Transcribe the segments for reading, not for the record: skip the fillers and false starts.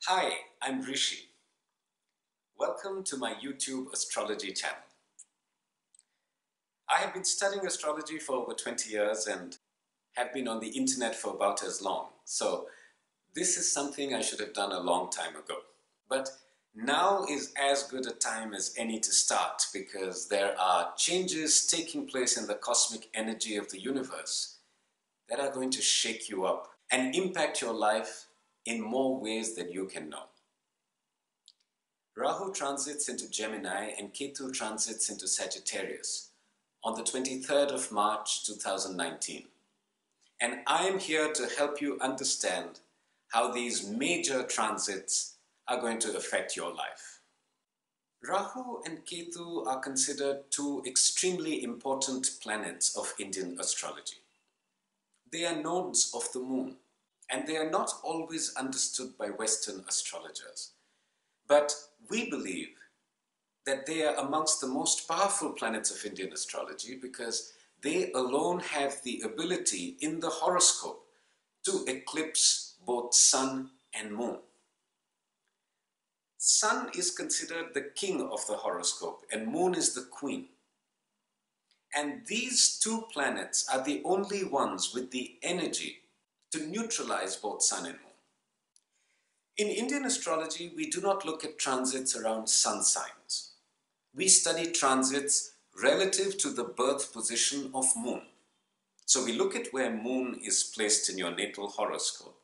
Hi, I'm Rishi. Welcome to my YouTube astrology channel. I have been studying astrology for over 20 years and have been on the internet for about as long. So this is something I should have done a long time ago. But now is as good a time as any to start because there are changes taking place in the cosmic energy of the universe that are going to shake you up and impact your life in more ways than you can know. Rahu transits into Gemini and Ketu transits into Sagittarius on the 23rd of March 2019. And I am here to help you understand how these major transits are going to affect your life. Rahu and Ketu are considered two extremely important planets of Indian astrology. They are nodes of the moon, and they are not always understood by Western astrologers. But we believe that they are amongst the most powerful planets of Indian astrology because they alone have the ability in the horoscope to eclipse both sun and moon. Sun is considered the king of the horoscope and moon is the queen. And these two planets are the only ones with the energy to neutralize both sun and moon. In Indian astrology, we do not look at transits around sun signs. We study transits relative to the birth position of moon. So we look at where moon is placed in your natal horoscope,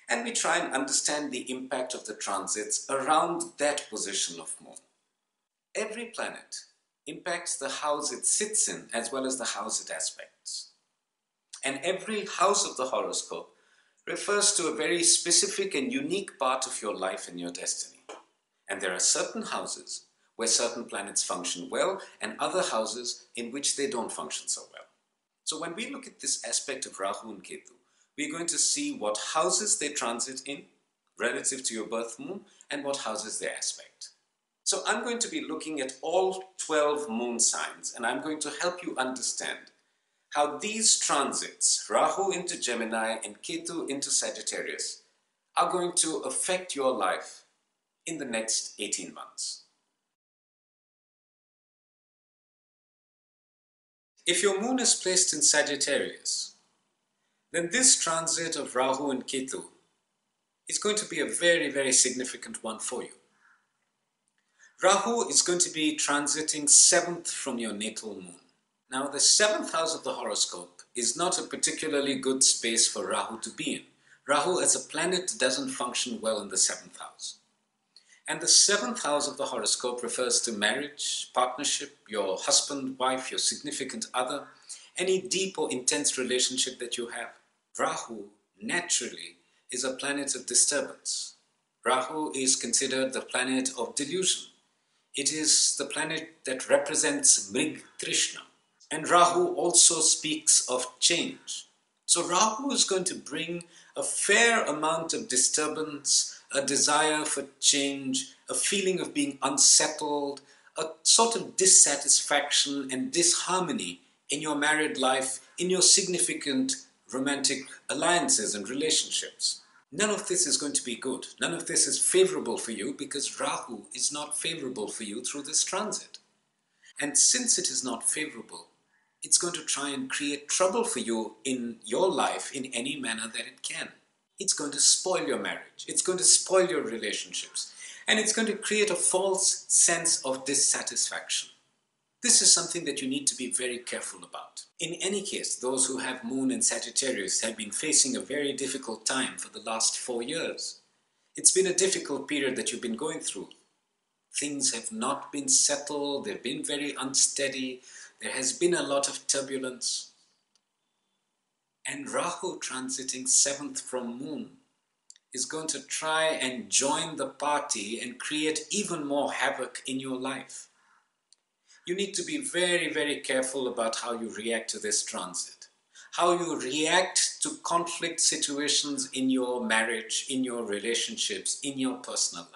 and we try and understand the impact of the transits around that position of moon. Every planet impacts the house it sits in as well as the house it aspects. And every house of the horoscope refers to a very specific and unique part of your life and your destiny. And there are certain houses where certain planets function well and other houses in which they don't function so well. So when we look at this aspect of Rahu and Ketu, we're going to see what houses they transit in relative to your birth moon and what houses they aspect. So I'm going to be looking at all 12 moon signs and I'm going to help you understand how these transits, Rahu into Gemini and Ketu into Sagittarius, are going to affect your life in the next 18 months. If your moon is placed in Sagittarius, then this transit of Rahu and Ketu is going to be a very, very significant one for you. Rahu is going to be transiting 7th from your natal moon. Now, the 7th house of the horoscope is not a particularly good space for Rahu to be in. Rahu as a planet doesn't function well in the 7th house. And the 7th house of the horoscope refers to marriage, partnership, your husband, wife, your significant other, any deep or intense relationship that you have. Rahu, naturally, is a planet of disturbance. Rahu is considered the planet of delusion. It is the planet that represents Mrig Trishna. And Rahu also speaks of change. So Rahu is going to bring a fair amount of disturbance, a desire for change, a feeling of being unsettled, a sort of dissatisfaction and disharmony in your married life, in your significant romantic alliances and relationships. None of this is going to be good. None of this is favorable for you because Rahu is not favorable for you through this transit. And since it is not favorable, it's going to try and create trouble for you in your life in any manner that it can. It's going to spoil your marriage. It's going to spoil your relationships. And it's going to create a false sense of dissatisfaction. This is something that you need to be very careful about. In any case, those who have moon in Sagittarius have been facing a very difficult time for the last 4 years. It's been a difficult period that you've been going through. Things have not been settled. They've been very unsteady. There has been a lot of turbulence. And Rahu transiting 7th from moon is going to try and join the party and create even more havoc in your life. You need to be very, very careful about how you react to this transit. How you react to conflict situations in your marriage, in your relationships, in your personal life.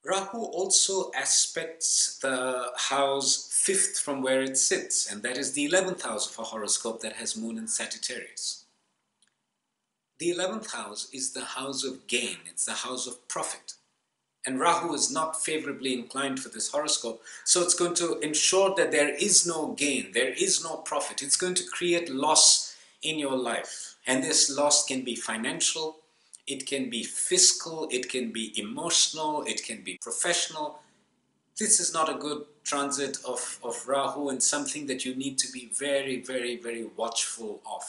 Rahu also aspects the house 5th from where it sits, and that is the 11th house of a horoscope that has moon in Sagittarius. The 11th house is the house of gain. It's the house of profit. And Rahu is not favorably inclined for this horoscope. So it's going to ensure that there is no gain, there is no profit. It's going to create loss in your life. And this loss can be financial, it can be fiscal, it can be emotional, it can be professional. This is not a good transit of Rahu, and something that you need to be very, very, very watchful of.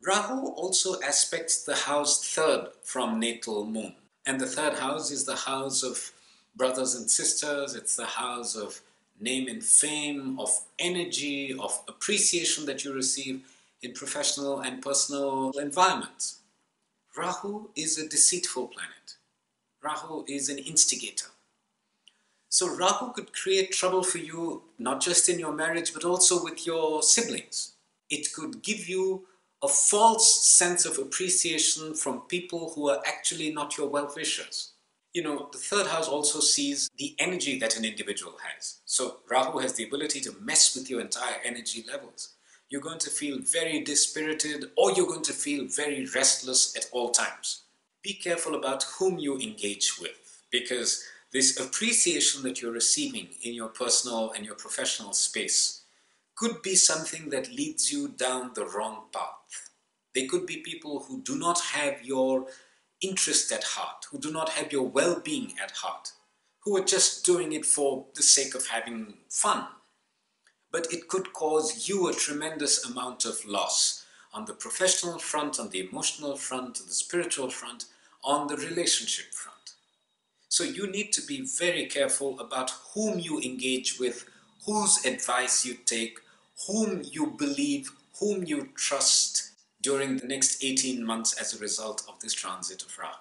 Rahu also aspects the house third from natal moon. And the third house is the house of brothers and sisters. It's the house of name and fame, of energy, of appreciation that you receive in professional and personal environments. Rahu is a deceitful planet. Rahu is an instigator. So Rahu could create trouble for you, not just in your marriage, but also with your siblings. It could give you a false sense of appreciation from people who are actually not your well-wishers. You know, the third house also sees the energy that an individual has. So Rahu has the ability to mess with your entire energy levels. You're going to feel very dispirited, or you're going to feel very restless at all times. Be careful about whom you engage with, because this appreciation that you're receiving in your personal and your professional space could be something that leads you down the wrong path. They could be people who do not have your interest at heart, who do not have your well-being at heart, who are just doing it for the sake of having fun. But it could cause you a tremendous amount of loss on the professional front, on the emotional front, on the spiritual front, on the relationship front. So you need to be very careful about whom you engage with, whose advice you take, whom you believe, whom you trust during the next 18 months as a result of this transit of Rahu.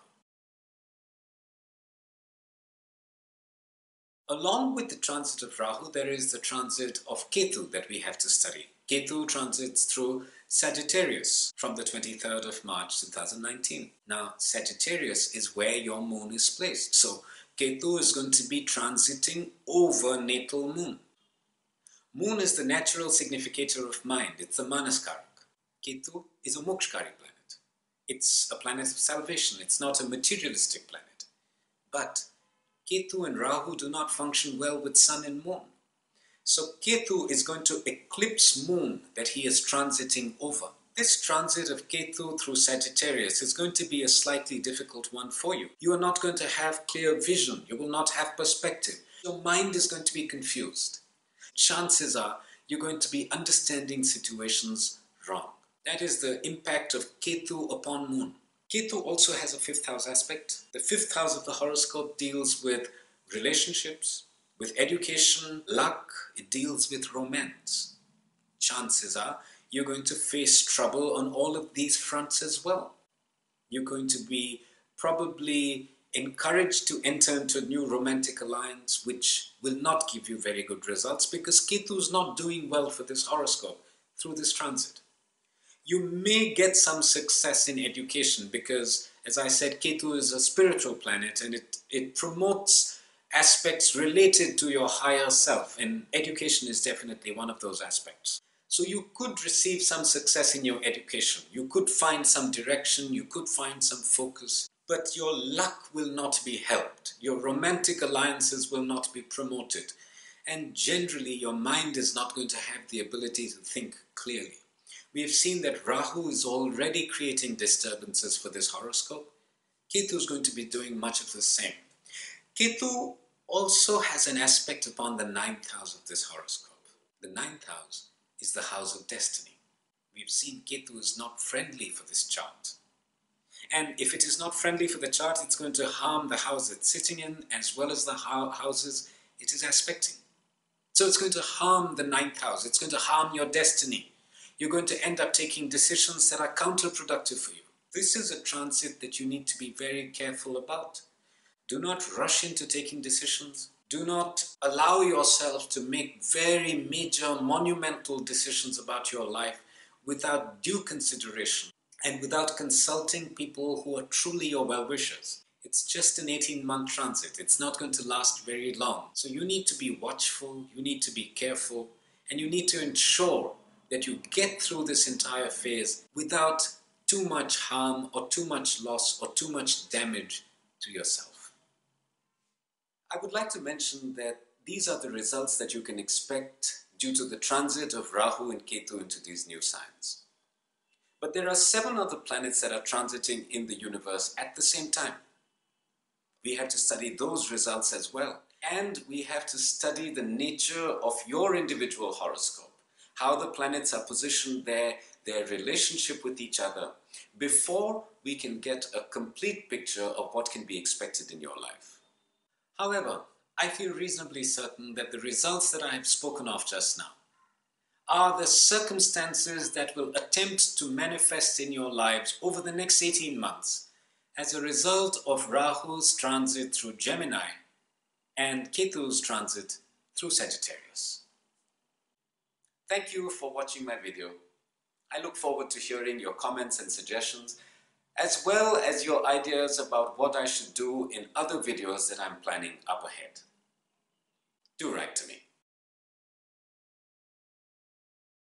Along with the transit of Rahu, there is the transit of Ketu that we have to study. Ketu transits through Sagittarius from the 23rd of March 2019. Now, Sagittarius is where your moon is placed. So, Ketu is going to be transiting over natal moon. Moon is the natural significator of mind. It's the Manaskarak. Ketu is a Mokshkari planet. It's a planet of salvation. It's not a materialistic planet. But Ketu and Rahu do not function well with Sun and Moon. So Ketu is going to eclipse Moon that he is transiting over. This transit of Ketu through Sagittarius is going to be a slightly difficult one for you. You are not going to have clear vision. You will not have perspective. Your mind is going to be confused. Chances are you're going to be understanding situations wrong. That is the impact of Ketu upon Moon. Ketu also has a 5th house aspect. The 5th house of the horoscope deals with relationships, with education, luck. It deals with romance. Chances are you're going to face trouble on all of these fronts as well. You're going to be probably encouraged to enter into a new romantic alliance, which will not give you very good results because Ketu is not doing well for this horoscope through this transit. You may get some success in education because, as I said, Ketu is a spiritual planet and it promotes aspects related to your higher self, and education is definitely one of those aspects. So you could receive some success in your education. You could find some direction, you could find some focus, but your luck will not be helped. Your romantic alliances will not be promoted. And generally, your mind is not going to have the ability to think clearly. We have seen that Rahu is already creating disturbances for this horoscope. Ketu is going to be doing much of the same. Ketu also has an aspect upon the 9th house of this horoscope. The 9th house is the house of destiny. We've seen Ketu is not friendly for this chart. And if it is not friendly for the chart, it's going to harm the house it's sitting in as well as the houses it is aspecting. So it's going to harm the 9th house. It's going to harm your destiny. You're going to end up taking decisions that are counterproductive for you. This is a transit that you need to be very careful about. Do not rush into taking decisions. Do not allow yourself to make very major, monumental decisions about your life without due consideration and without consulting people who are truly your well-wishers. It's just an 18-month transit. It's not going to last very long. So you need to be watchful, you need to be careful, and you need to ensure that you get through this entire phase without too much harm or too much loss or too much damage to yourself. I would like to mention that these are the results that you can expect due to the transit of Rahu and Ketu into these new signs. But there are 7 other planets that are transiting in the universe at the same time. We have to study those results as well. And we have to study the nature of your individual horoscope, how the planets are positioned there, their relationship with each other, before we can get a complete picture of what can be expected in your life. However, I feel reasonably certain that the results that I have spoken of just now are the circumstances that will attempt to manifest in your lives over the next 18 months as a result of Rahu's transit through Gemini and Ketu's transit through Sagittarius. Thank you for watching my video. I look forward to hearing your comments and suggestions, as well as your ideas about what I should do in other videos that I'm planning up ahead.